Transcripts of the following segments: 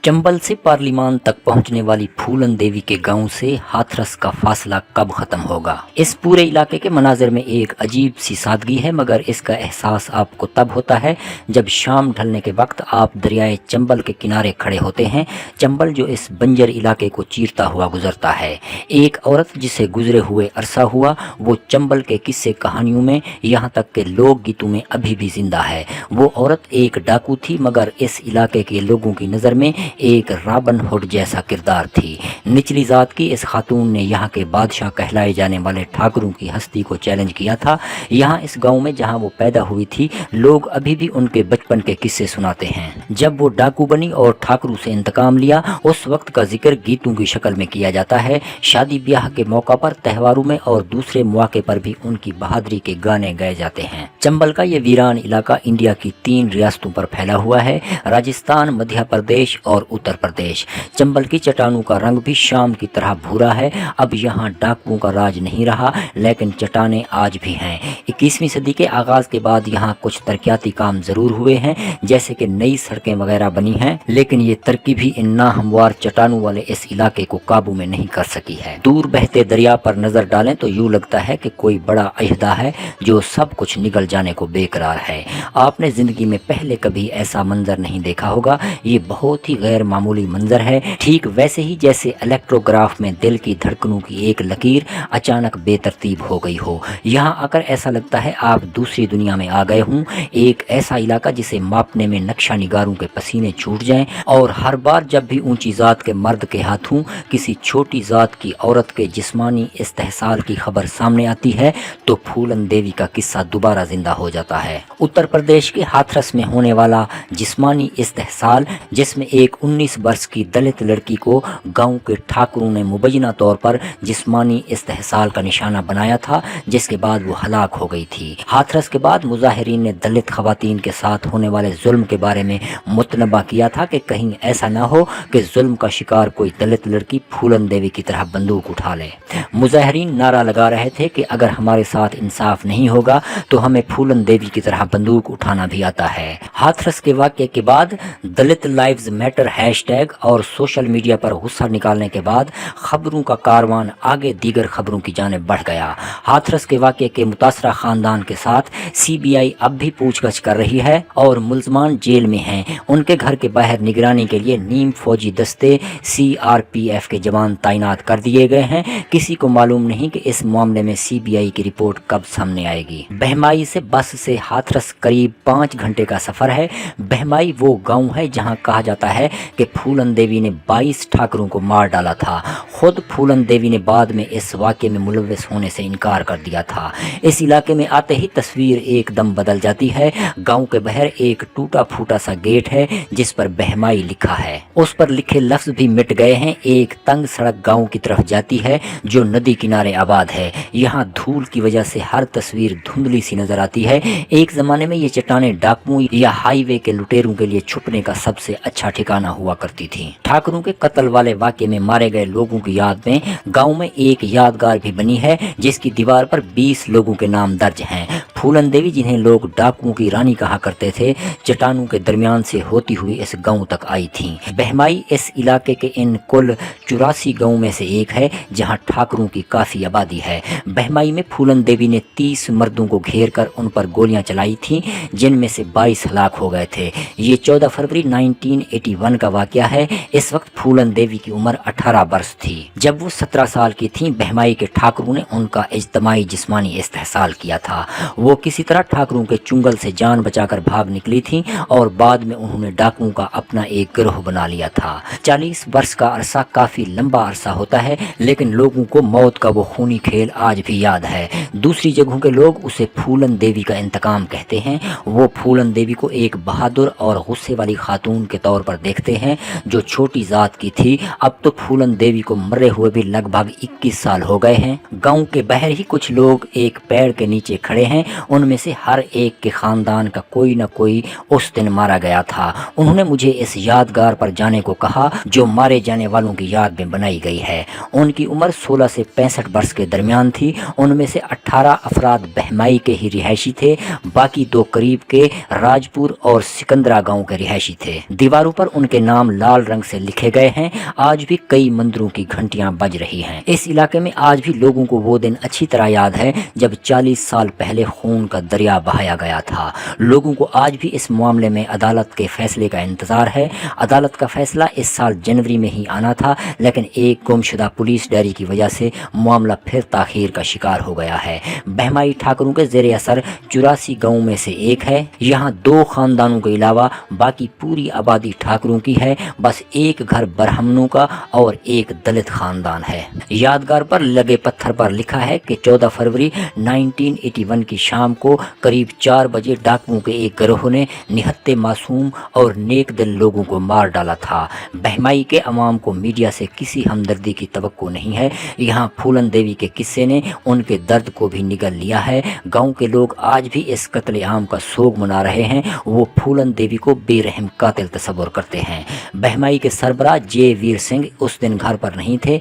चंबल से पार्लिमान तक पहुंचने वाली फूलन देवी के गांव से हाथरस का फासला कब खत्म होगा। इस पूरे इलाके के मनाजिर में एक अजीब सी सादगी है, मगर इसका एहसास आपको तब होता है जब शाम ढलने के वक्त आप दरियाए चंबल के किनारे खड़े होते हैं। चंबल जो इस बंजर इलाके को चीरता हुआ गुजरता है। एक औरत जिसे गुजरे हुए अरसा हुआ, वो चंबल के किस्से कहानियों में, यहाँ तक के लोक गीतों में अभी भी जिंदा है। वो औरत एक डाकू थी, मगर इस इलाके के लोगों की नज़र में एक रॉबिन हुड जैसा किरदार थी। निचली जात की इस खातून ने यहाँ के बादशाह कहलाए जाने वाले ठाकुरों की हस्ती को चैलेंज किया था। यहाँ इस गांव में जहाँ वो पैदा हुई थी, लोग अभी भी उनके बचपन के किस्से सुनाते हैं। जब वो डाकू बनी और ठाकुरों से इंतकाम लिया, उस वक्त का जिक्र गीतों की शक्ल में किया जाता है। शादी ब्याह के मौका पर, त्योहारों में और दूसरे मौके पर भी उनकी बहादुरी के गाने गाए जाते हैं। चंबल का ये वीरान इलाका इंडिया की 3 रियासतों पर फैला हुआ है, राजस्थान, मध्य प्रदेश और उत्तर प्रदेश। चंबल की चट्टानों का रंग भी शाम की तरह भूरा है। अब यहाँ डाकुओं का राज नहीं रहा, लेकिन चट्टानें आज भी हैं। 21वीं सदी के आगाज के बाद यहाँ कुछ तरक्याती काम जरूर हुए हैं, जैसे कि नई सड़कें वगैरह बनी हैं, लेकिन ये तरक्की भी इन नाहमवार चट्टानों वाले इस इलाके को काबू में नहीं कर सकी है। दूर बहते दरिया पर नजर डालें तो यूं लगता है कि कोई बड़ा अहदा है जो सब कुछ निगल जाने को बेकरार है। आपने जिंदगी में पहले कभी ऐसा मंजर नहीं देखा होगा। ये बहुत ही गैर मामूली मंजर है, ठीक वैसे ही जैसे इलेक्ट्रोग्राफ में दिल की धड़कनों की एक लकीर अचानक बेतरतीब हो गई हो। यहाँ आकर ऐसा लगता है आप दूसरी दुनिया में आ गए हों। एक ऐसा इलाका जिसे मापने में नक्शा निगारों के पसीने छूट जाएं, और हर बार जब भी ऊंची जात के मर्द के हाथों किसी छोटी जात की औरत के जिस्मानी इस्तेहसाल की खबर सामने आती है, तो फूलन देवी का किस्सा दोबारा जिंदा हो जाता है। उत्तर प्रदेश के हाथरस में होने वाला जिस्मानी इस्तेहसाल, जिसमें एक 19 वर्ष की दलित लड़की को गांव के ठाकुरों ने मुबैना तौर पर जिस्मानी इस्तेहसाल का निशाना बनाया था, जिसके बाद वो हलाक हो गई थी। हाथरस के बाद मुजाहिरीन ने दलित खवातीन के साथ होने वाले जुल्म के बारे में मुतनबा किया था कि कहीं ऐसा ना हो कि जुल्म का शिकार कोई दलित लड़की फूलन देवी की तरह बंदूक उठा ले। मुजाहिरीन नारा लगा रहे थे कि अगर हमारे साथ इंसाफ नहीं होगा तो हमें फूलन देवी की तरह बंदूक उठाना भी आता है। हाथरस के वाक़ये के बाद दलित लाइव्स मैटर हैशटैग और सोशल मीडिया पर गुस्सा निकालने के बाद खबरों का कारवान आगे दीगर खबरों की जानिब बढ़ गया। हाथरस के वाक़ये के मुतासरा खानदान के साथ सीबीआई अब भी पूछगछ कर रही है और मुल्ज़मान जेल में हैं। उनके घर के बाहर निगरानी के लिए नीम फौजी दस्ते सीआरपीएफ के जवान तैनात कर दिए गए हैं। किसी को मालूम नहीं कि इस मामले में सीबीआई की रिपोर्ट कब सामने आएगी। बहमाई से बस से हाथरस करीब 5 घंटे का सफर है। बहमाई वो गांव है जहां कहा जाता है कि फूलन देवी ने 22 ठाकुरों को मार डाला था। खुद फूलन देवी ने बाद में इस वाक़ये में मुलव्वस होने से इनकार कर दिया था। इस इलाके में आते ही तस्वीर एकदम बदल जाती है। गांव के बाहर एक टूटा फूटा सा गेट है जिस पर बहमाई लिखा है। उस पर लिखे लफ्ज भी मिट गए हैं। एक तंग सड़क गांव की तरफ जाती है जो नदी किनारे आबाद है। यहाँ धूल की वजह से हर तस्वीर धुंधली सी नजर आती है। एक जमाने में ये चट्टानें डाकुओं या हाईवे के लुटेरों के लिए छुपने का सबसे अच्छा ठिकाना हुआ करती थी। ठाकुरों के कत्ल वाले वाक़ये में मारे गए लोगों की याद में गांव में एक यादगार भी बनी है, जिसकी दीवार पर 20 लोगों के नाम दर्ज हैं। फूलन देवी, जिन्हें लोग डाकुओं की रानी कहा करते थे, चट्टानों के दरमियान से होती हुई इस गांव तक आई थीं। बहमाई इस इलाके के इन कुल 84 गांव में से एक है जहां ठाकुरों की काफी आबादी है। बहमाई में फूलन देवी ने 30 मर्दों को घेर कर उन पर गोलियां चलाई थीं, जिनमें से 22 हलाक हो गए थे। ये 14 फरवरी 1981 का वाकया है। इस वक्त फूलन देवी की उम्र 18 वर्ष थी। जब वो 17 साल की थीं, बहमाई के ठाकुरों ने उनका इज्तमाई जिस्मानी इस्तेहसाल किया था। वो किसी तरह ठाकुरों के चुंगल से जान बचाकर भाग निकली थीं और बाद में उन्होंने डाकुओं का अपना एक गिरोह बना लिया था। 40 वर्ष का अरसा काफी लंबा अरसा होता है, लेकिन लोगों को मौत का वो खूनी खेल आज भी याद है। दूसरी जगहों के लोग उसे फूलन देवी का इंतकाम कहते हैं। वो फूलन देवी को एक बहादुर और गुस्से वाली खातून के तौर पर देखते हैं जो छोटी जात की थी। अब तो फूलन देवी को मरे हुए भी लगभग 21 साल हो गए हैं। गांव के बाहर ही कुछ लोग एक पेड़ के नीचे खड़े हैं। उनमें से हर एक के खानदान का कोई न कोई उस दिन मारा गया था। उन्होंने मुझे इस यादगार पर जाने को कहा जो मारे जाने वालों की याद में बनाई गई है। उनकी उम्र 16 से 65 वर्ष के दरमियान थी। उनमें से 18 अफराद बहमाई के ही रिहायशी थे, बाकी 2 करीब के राजपुर और सिकंदरा गांव के रिहायशी थे। दीवारों पर उनके नाम लाल रंग से लिखे गए हैं। आज भी कई मंदिरों की घंटियां बज रही हैं। इस इलाके में आज भी लोगों को वो दिन अच्छी तरह याद है जब 40 साल पहले खून का दरिया बहाया गया था। लोगों को आज भी इस मामले में अदालत के फैसले का इंतजार है। अदालत का फैसला इस साल जनवरी में ही आना था, लेकिन एक गुमशुदा पुलिस डायरी की वजह से मामला फिर ताखीर का शिकार हो गया है। बहमाई ठाकुरों के जेर असर 84 गाँव में से एक है। यहाँ 2 खानदानों के अलावा बाकी पूरी आबादी ठाकुरों की है। बस एक घर ब्राह्मणों का और एक दलित खानदान है। यादगार पर लगे पत्थर पर लिखा है कि 14 फरवरी 1981 की शाम को करीब 4 बजे डाकुओं के एक गिरोह ने निहत्ते मासूम और नेक दिल लोगों को मार डाला था। बहमाई के अवाम को मीडिया से किसी हमदर्दी की तवक्को नहीं है। यहाँ फूलन देवी के किस्से ने उनके दर्द को भी निगल लिया है। गांव के लोग आज भी इस कत्ले आम का सोग मना रहे हैं। वो फूलन देवी को बेरहम कातिल तस्वर करते हैं। बहमाई के सरबराह जे वीर सिंह उस दिन घर पर नहीं थे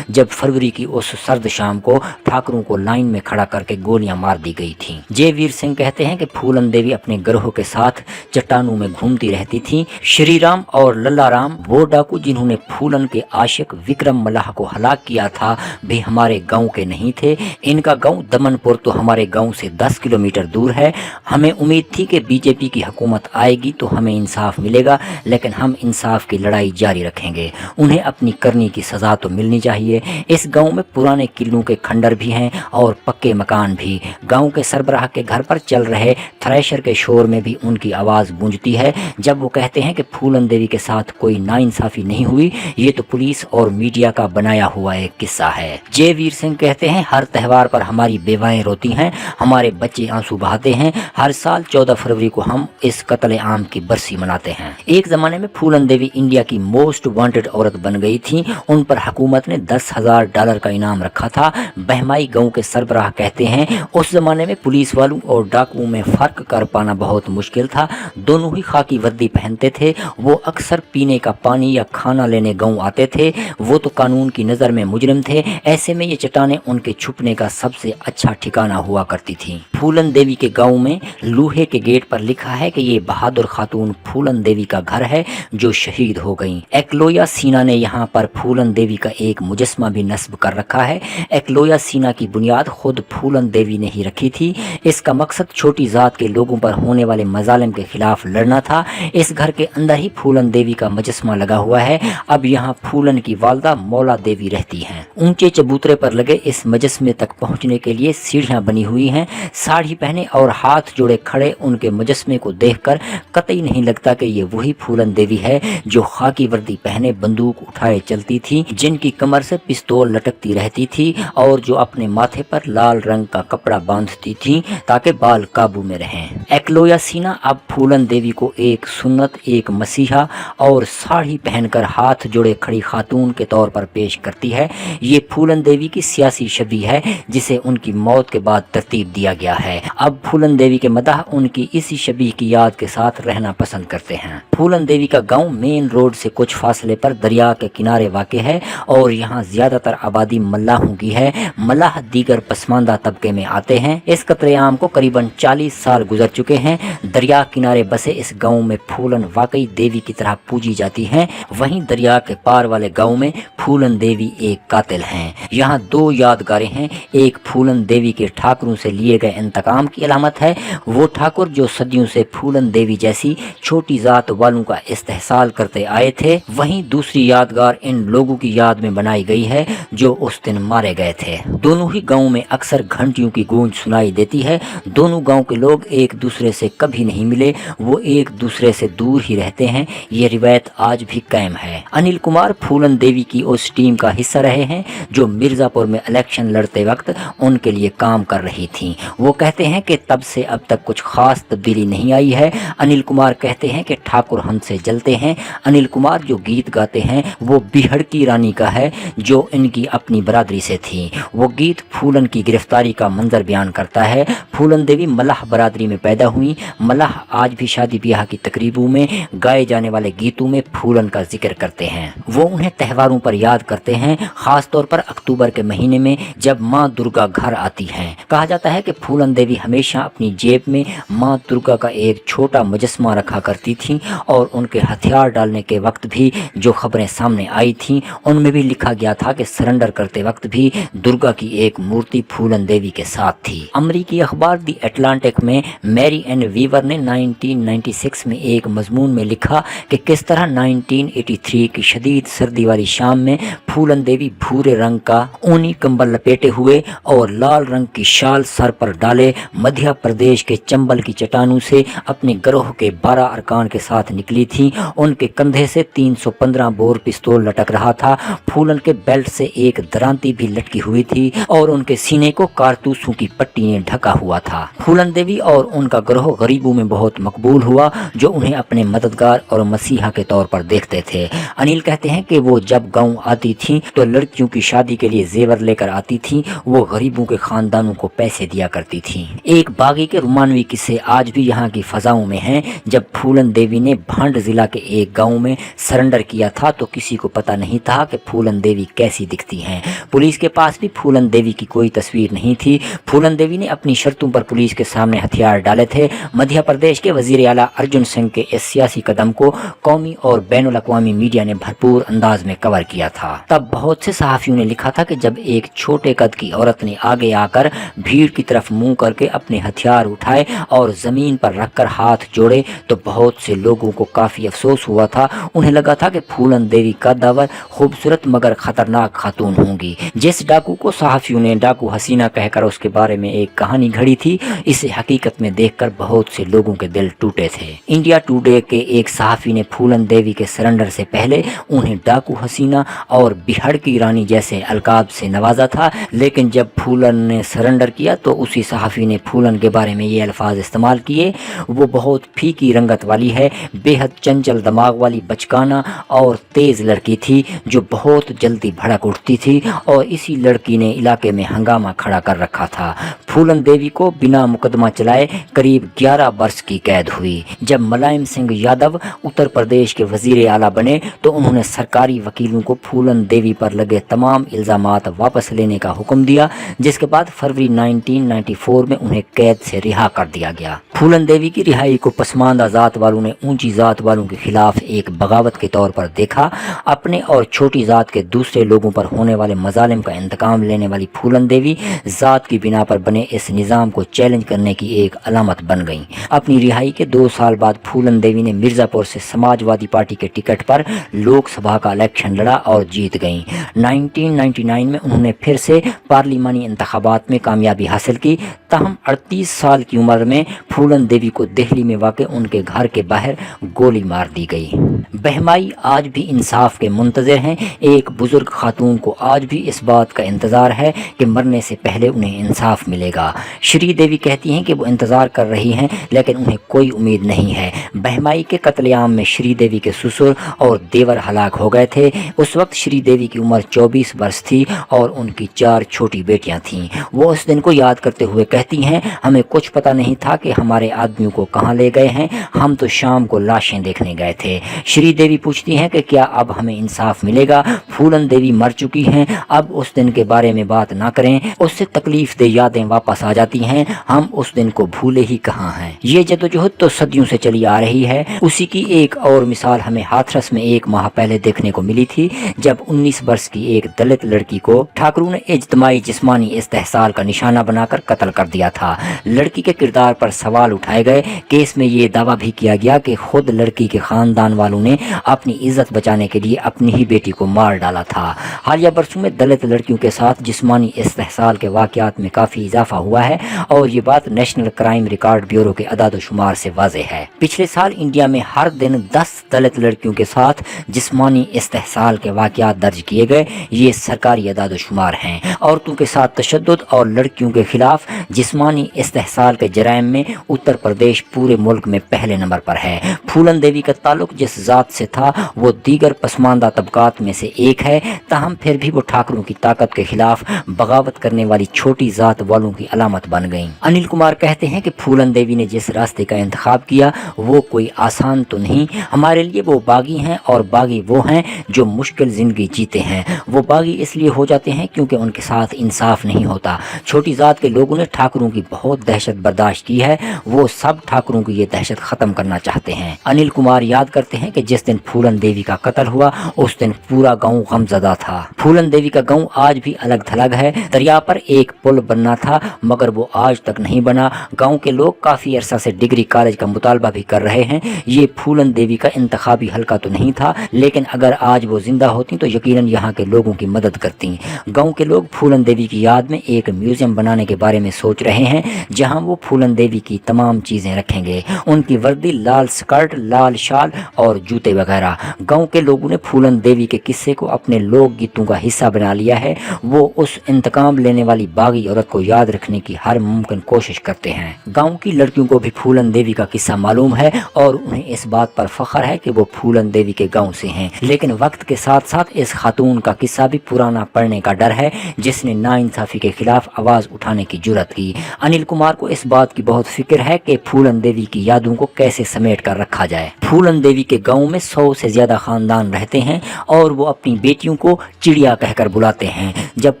जब फरवरी की उस सर्द शाम को ठाकुरों को लाइन में खड़ा करके गोलियां मार दी गई थीं। जे वीर सिंह कहते हैं कि फूलन देवी अपने गिरोह के साथ चट्टानों में घूमती रहती थीं। श्री राम और लल्ला राम, वो डाकू जिन्होंने फूलन के आशिक विक्रम मल्लाह को हलाक किया था, भी हमारे गांव के नहीं थे। इनका गांव दमनपुर तो हमारे गांव से 10 किलोमीटर दूर है। हमें उम्मीद थी कि बीजेपी की हुकूमत आएगी तो हमें इंसाफ मिलेगा, लेकिन हम इंसाफ की लड़ाई जारी रखेंगे। उन्हें अपनी करनी की सजा तो मिलनी चाहिए। इस गांव में पुराने किलों के खंडर भी हैं और पक्के मकान भी। गांव के सरबराह के घर पर चल रहे थ्रेशर के शोर में भी उनकी आवाज़ गूंजती है जब वो कहते हैं कि फूलन देवी के साथ कोई नाइंसाफ़ी नहीं हुई। ये तो पुलिस और मीडिया का बनाया हुआ एक किस्सा है। जय वीर सिंह कहते हैं, हर त्यौहार पर हमारी बेवाएं रोती हैं, हमारे बच्चे आंसू बहाते हैं। हर साल 14 फरवरी को हम इस कत्ले आम की बरसी मनाते हैं। एक ज़माने में फूलन देवी इंडिया की मोस्ट वांटेड औरत बन गई थी। उन पर हुकूमत ने $10,000 का इनाम रखा था। बहमाई गांव के सरबराह कहते हैं, उस जमाने में पुलिस वालों और डाकुओं में फ़र्क कर पाना बहुत मुश्किल था। दोनों ही खाकी वर्दी पहनते थे। वो अक्सर पीने का पानी या खाना लेने गांव आते थे। वो तो कानून की नज़र में मुजरिम थे। ऐसे में ये चट्टानें उनके छुपने का सबसे अच्छा ठिकाना हुआ करती थी। फूलन देवी के गांव में लोहे के गेट पर लिखा है कि ये बहादुर खातून फूलन देवी का घर है जो शहीद हो गई। एकलोया सीना ने यहाँ पर फूलन देवी का एक मुजस्मा भी नस्ब कर रखा है। एकलोया सीना की बुनियाद खुद फूलन देवी ने ही रखी थी। इसका मकसद छोटी जात के लोगों पर होने वाले मजालिम के खिलाफ लड़ना था। इस घर के अंदर ही फूलन देवी का मुजस्मा लगा हुआ है। अब यहाँ फूलन की वालदा मौला देवी रहती हैं। ऊंचे चबूतरे पर लगे इस मुजस्मे तक पहुँचने के लिए सीढ़ियाँ बनी हुई हैं। साड़ी पहने और हाथ जोड़े खड़े उनके मुजस्मे को देखकर कतई नहीं लगता कि ये वही फूलन देवी है जो खाकी वर्दी पहने बंदूक उठाए चलती थी, जिनकी कमर से पिस्तौल लटकती रहती थी और जो अपने माथे पर लाल रंग का कपड़ा बांधती थी ताकि बाल काबू में रहें। एकलोया सीना अब फूलन देवी को एक सुन्नत, एक मसीहा और साड़ी पहनकर हाथ जोड़े खड़ी खातून के तौर पर पेश करती है। ये फूलन देवी की सियासी छवि है जिसे उनकी मौत के बाद तरतीब दिया गया है। अब फूलन देवी के मदाह उनकी इसी छवि की याद के साथ रहना पसंद करते हैं। फूलन देवी का गांव मेन रोड से कुछ फासले पर दरिया के किनारे वाक़ है और यहाँ ज्यादातर आबादी मल्लाहों की है। मल्लाह दीगर पसमानदा तबके में आते हैं। इस कत्लेआम को करीबन 40 साल गुजर चुके हैं। दरिया किनारे बसे इस गांव में फूलन वाकई देवी की तरह पूजी जाती हैं। वहीं दरिया के पार वाले गांव में फूलन देवी एक कातिल हैं। यहाँ 2 यादगारें हैं। एक फूलन देवी के ठाकुरों से लिए गए इंतकाम की अलामत है। वो ठाकुर जो सदियों से फूलन देवी जैसी छोटी जात वालों का इस्तेहसाल करते आए थे। वहीं दूसरी यादगार इन लोगों की याद में बनाई गई है जो उस दिन मारे गए थे। दोनों ही गांव में अक्सर घंटियों की गूंज सुनाई देती है। दोनों गांव के लोग एक दूसरे से कभी नहीं मिले, वो एक दूसरे से दूर ही रहते हैं। ये रिवायत आज भी कायम है। अनिल कुमार फूलन देवी की उस टीम का हिस्सा रहे हैं जो मिर्जापुर में इलेक्शन लड़ते वक्त उनके लिए काम कर रही थी। वो कहते हैं कि तब से अब तक कुछ खास तब्दीली नहीं आई है। अनिल कुमार कहते हैं कि ठाकुर हमसे जलते हैं। अनिल कुमार जो गीत गाते हैं वो बिहड़ की रानी का है जो इनकी अपनी बरादरी से थी। वो गीत फूलन की गिरफ्तारी का मंजर बयान करता है। है। फूलन देवी मल्लाह बरादरी में पैदा हुई। मल्लाह आज भी शादी ब्याह की तकरीबों में गाए जाने वाले गीतों में फूलन का जिक्र करते हैं। वो उन्हें त्योहारों पर याद करते हैं, खास तौर पर अक्टूबर के महीने में जब माँ दुर्गा घर आती हैं। कहा जाता है कि फूलन देवी हमेशा अपनी जेब में माँ दुर्गा का एक छोटा मुजस्मा रखा करती थी और उनके हथियार डालने के वक्त भी जो खबरें सामने आई थीं उनमें भी लिखा गया था कि सरेंडर करते वक्त भी दुर्गा की एक मूर्ति फूलन देवी के साथ थी। अमरीकी अखबार दी एटलांटिक में मैरी एन वीवर ने 1996 में एक मजमून में लिखा कि किस तरह 1983 की शदीद सर्दी वाली शाम में फूलन देवी भूरे रंग का ऊनी कंबल लपेटे हुए और लाल रंग की शाल सर पर डाले मध्य प्रदेश के चंबल की चट्टानों से अपने गिरोह के 12 अरकान के साथ निकली थी। उनके कंधे से 315 बोर पिस्तौल लटक रहा था। फूलन के बेल्ट से एक दरांती भी लटकी हुई थी और उनके सीने को कारतूसों की पट्टी ने ढका हुआ था। फूलन देवी और उनका गिरोह गरीबों में बहुत मकबूल हुआ जो उन्हें अपने मददगार और मसीहा के तौर पर देखते थे। अनिल कहते हैं कि वो जब गांव आती थी तो लड़कियों की शादी के लिए जेवर लेकर आती थी। वो गरीबों के खानदानों को पैसे दिया करती थी। एक बागी के रुमानवी किस्से आज भी यहाँ की फजाओं में हैं। जब फूलन देवी ने भांड जिला के एक गांव में सरेंडर किया था तो किसी को पता नहीं था कि फूलन देवी कैसी दिखती हैं। पुलिस के पास भी फूलन देवी की कोई तस्वीर नहीं थी। फूलन देवी ने अपनी शर्तों पर पुलिस के सामने हथियार डाले थे। मध्य प्रदेश के वजीर आला अर्जुन सिंह के इस सियासी कदम को कौमी और बैनुल अक़वामी मीडिया ने भरपूर अंदाज में कवर किया था। तब बहुत से सहाफियों ने लिखा था कि जब एक छोटे कद की औरत ने आगे आकर भीड़ की तरफ मुंह करके अपने हथियार उठाए और जमीन पर रखकर हाथ जोड़े तो बहुत से लोगों को काफी अफसोस हुआ था। उन्हें लगा था कि फूलन देवी का दावर खूबसूरत मगर खतरनाक खातून होंगी। जिस डाकू को सहाफियों ने डाकू हसीना कहकर उसके बारे में एक कहानी घड़ी थी, इसे हकीकत में देखकर बहुत से लोगों के दिल टूटे थे। इंडिया टुडे के एक सहाफी ने फूलन देवी के सरेंडर से पहले उन्हें डाकू हसीना और बिहार की रानी जैसे अलकाब से नवाजा था, लेकिन जब फूलन ने सरेंडर किया तो उसी सहाफी ने फूलन के बारे में ये अल्फाज इस्तेमाल किए, वो बहुत फीकी रंगत वाली है, बेहद चंचल दिमाग वाली बचकाना और तेज लड़की थी जो बहुत जल्दी भड़क उठती थी और इसी लड़की ने इलाके में हंगामा खड़ा कर रखा था। फूलन देवी को बिना मुकदमा चलाए करीब 11 वर्ष की कैद हुई। जब मुलायम सिंह यादव उत्तर प्रदेश के वजीर आला बने तो उन्होंने सरकारी वकीलों को फूलन देवी पर लगे तमाम इल्जामात वापस लेने का हुक्म दिया, जिसके बाद फरवरी 1994 में उन्हें कैद से रिहा कर दिया गया। फूलन देवी की रिहाई को पसमानदा जात वालों ने ऊंची जात वालों के खिलाफ एक बगावत के तौर पर देखा। अपने और छोटी जात के दूसरे लोगों पर होने वाले मजालिम का इंतकाम लेने वाली फूलन देवी जात की बिना पर बने इस निज़ाम को चैलेंज करने की एक अलामत बन गई। अपनी रिहाई के 2 साल बाद फूलन देवी ने मिर्जापुर से समाजवादी पार्टी के टिकट पर लोकसभा का इलेक्शन लड़ा और जीत गईं। 1999 में उन्होंने फिर से पार्लिमानी इंतखाबात में कामयाबी हासिल की। ताहम 38 साल की उम्र में फूलन देवी को दिल्ली में वाक़ उनके घर के बाहर गोली मार दी गई। बहमाई आज भी इंसाफ के मुंतज़िर हैं। एक बुजुर्ग खातून को आज भी इस बात का इंतज़ार है कि मरने से पहले उन्हें इंसाफ मिलेगा। श्री देवी कहती हैं कि वो इंतज़ार कर रही हैं लेकिन उन्हें कोई उम्मीद नहीं है। बहमाई के कत्लेआम में श्री देवी के ससुर और देवर हलाक हो गए थे। उस वक्त श्री देवी की उम्र 24 वर्ष थी और उनकी 4 छोटी बेटियां थीं। वो उस दिन को याद करते हुए कहती हैं, हमें कुछ पता नहीं था कि हमारे आदमियों को कहाँ ले गए हैं, हम तो शाम को लाशें देखने गए थे। श्री देवी पूछती हैं कि क्या अब हमें इंसाफ मिलेगा। फूलन देवी मर चुकी हैं, अब उस दिन के बारे में बात ना करें, उससे तकलीफ दे यादें वापस आ जाती हैं, हम उस दिन को भूले ही कहाँ हैं। ये जदोजहद तो सदियों से चली आ रही है। उसी की एक और मिसाल हमें हाथरस में 1 माह पहले देखने को मिली थी, जब 19 वर्ष की एक दलित लड़की को ठाकरों ने इज्तिमाई जिस्मानी इस्तेहसाल का निशाना बनाकर कत्ल कर दिया था। लड़की के किरदार पर सवाल उठाए गए। केस में ये दावा भी किया गया कि खुद लड़की के खानदान वालों ने अपनी इज्जत बचाने के लिए अपनी ही बेटी को मार डाला था। हालिया बरसों में दलित लड़कियों के साथ जिस्मानी इस्तेहसाल के वाकयात में काफी इजाफा हुआ है और ये बात नेशनल क्राइम रिकॉर्ड ब्यूरो के अदाद-ओ-शुमार से वाज़ेह है। पिछले साल इंडिया में हर दिन 10 दलित लड़कियों के साथ जिस्मानी इस्तेहसाल के वाकयात दर्ज किए गए। ये सरकारी अदाद-ओ-शुमार हैं। औरतों के साथ तशद्दुद और लड़कियों के खिलाफ जिस्मानी इस्तेहसाल के जराइम में उत्तर प्रदेश पूरे मुल्क में पहले नंबर पर है। फूलन देवी का ताल्लुक जिस ज़ात से था वो दीगर पसमानदा तबकात में से एक है, ताहम फिर भी वो ठाकरों की ताकत के खिलाफ बगावत करने वाली छोटी ज़ात वालों की अलामत बन गई। अनिल कुमार कहते हैं कि फूलन देवी ने जिस रास्ते का इंतखाब किया वो कोई आसान तो नहीं। हमारे लिए वो बागी हैं, और बागी वो हैं जो मुश्किल ज़िंदगी जीते हैं। वो बागी इसलिए हो जाते हैं क्योंकि उनके साथ इंसाफ नहीं होता। छोटी ज़ात के लोगों ने ठाकरों की बहुत दहशत बर्दाश्त की है, वो सब ठाकरों की ये दहशत ख़त्म करना चाहते हैं। अनिल कुमार याद करते हैं कि जिस दिन फूलन देवी का कत्ल हुआ उस दिन पूरा गांव गमज़दा था। फूलन देवी का गांव आज भी अलग थलग है। दरिया पर एक पुल बनना था मगर वो आज तक नहीं बना। गांव के लोग काफ़ी अरसा से डिग्री कॉलेज का मुतालबा भी कर रहे हैं। ये फूलन देवी का इंतखाबी हल्का तो नहीं था, लेकिन अगर आज वो जिंदा होती तो यकीनन यहाँ के लोगों की मदद करती। गाँव के लोग फूलन देवी की याद में एक म्यूजियम बनाने के बारे में सोच रहे हैं, जहाँ वो फूलन देवी की तमाम चीज़ें रखेंगे। उनकी वर्दी, लाल स्कर्ट, लाल शाल और जूते वगैरह। गांव के लोगों ने फूलन देवी के किस्से को अपने लोक गीतों का हिस्सा बना लिया है। वो उस इंतकाम लेने वाली बागी औरत को याद रखने की हर मुमकिन कोशिश करते हैं। गांव की लड़कियों को भी फूलन देवी का किस्सा मालूम है और उन्हें इस बात पर फख्र है कि वो फूलन देवी के गाँव से हैं। लेकिन वक्त के साथ साथ इस खातून का किस्सा भी पुराना पड़ने का डर है, जिसने नाइंसाफ़ी के खिलाफ आवाज़ उठाने की जुर्रत की। अनिल कुमार को इस बात की बहुत फिक्र है कि फूलन देवी की यादों को कैसे समेट कर रखा जाए। फूलन देवी के गांव में 100 से ज़्यादा ख़ानदान रहते हैं और वो अपनी बेटियों को चिड़िया कहकर बुलाते हैं। जब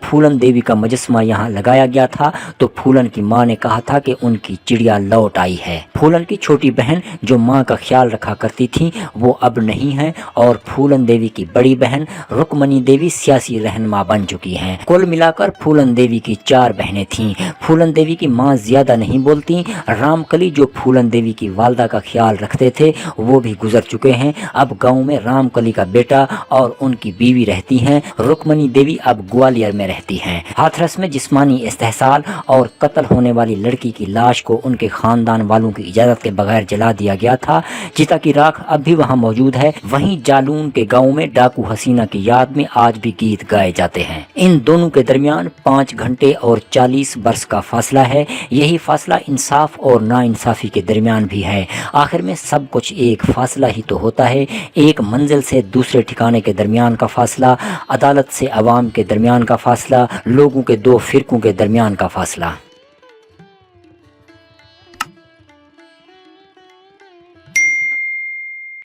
फूलन देवी का मुजस्समा यहाँ लगाया गया था तो फूलन की माँ ने कहा था कि उनकी चिड़िया लौट आई है। फूलन की छोटी बहन जो माँ का ख्याल रखा करती थी वो अब नहीं है, और फूलन देवी की बड़ी बहन रुक्मणी देवी सियासी रहनुमा बन चुकी हैं। कुल मिलाकर फूलन देवी की 4 बहनें थीं। फूलन देवी की माँ ज़्यादा नहीं बोलती। रामकली जो फूलन देवी की वालदा का ख्याल रखते थे वो भी गुजर चुके हैं। अब गांव में रामकली का बेटा और उनकी बीवी रहती हैं। रुक्मणी देवी अब ग्वालियर में रहती हैं। हाथरस में जिस्मानी इस्तेहसाल और कत्ल होने वाली लड़की की लाश को उनके खानदान वालों की इजाज़त के बगैर जला दिया गया था। चिता की राख अब भी वहाँ मौजूद है। वहीं जालून के गाँव में डाकू हसीना की याद में आज भी गीत गाए जाते हैं। इन दोनों के दरमियान 5 घंटे और 40 बरस का फासला है। यही फासला इंसाफ और नाइंसाफ़ी के दरमियान भी है। आखिर में सब कुछ एक फासला ही तो होता है। एक मंजिल से दूसरे ठिकाने के दरमियान का फासला, अदालत से अवाम के दरमियान का फासला, लोगों के 2 फ़िरकों के दरमियान का फासला।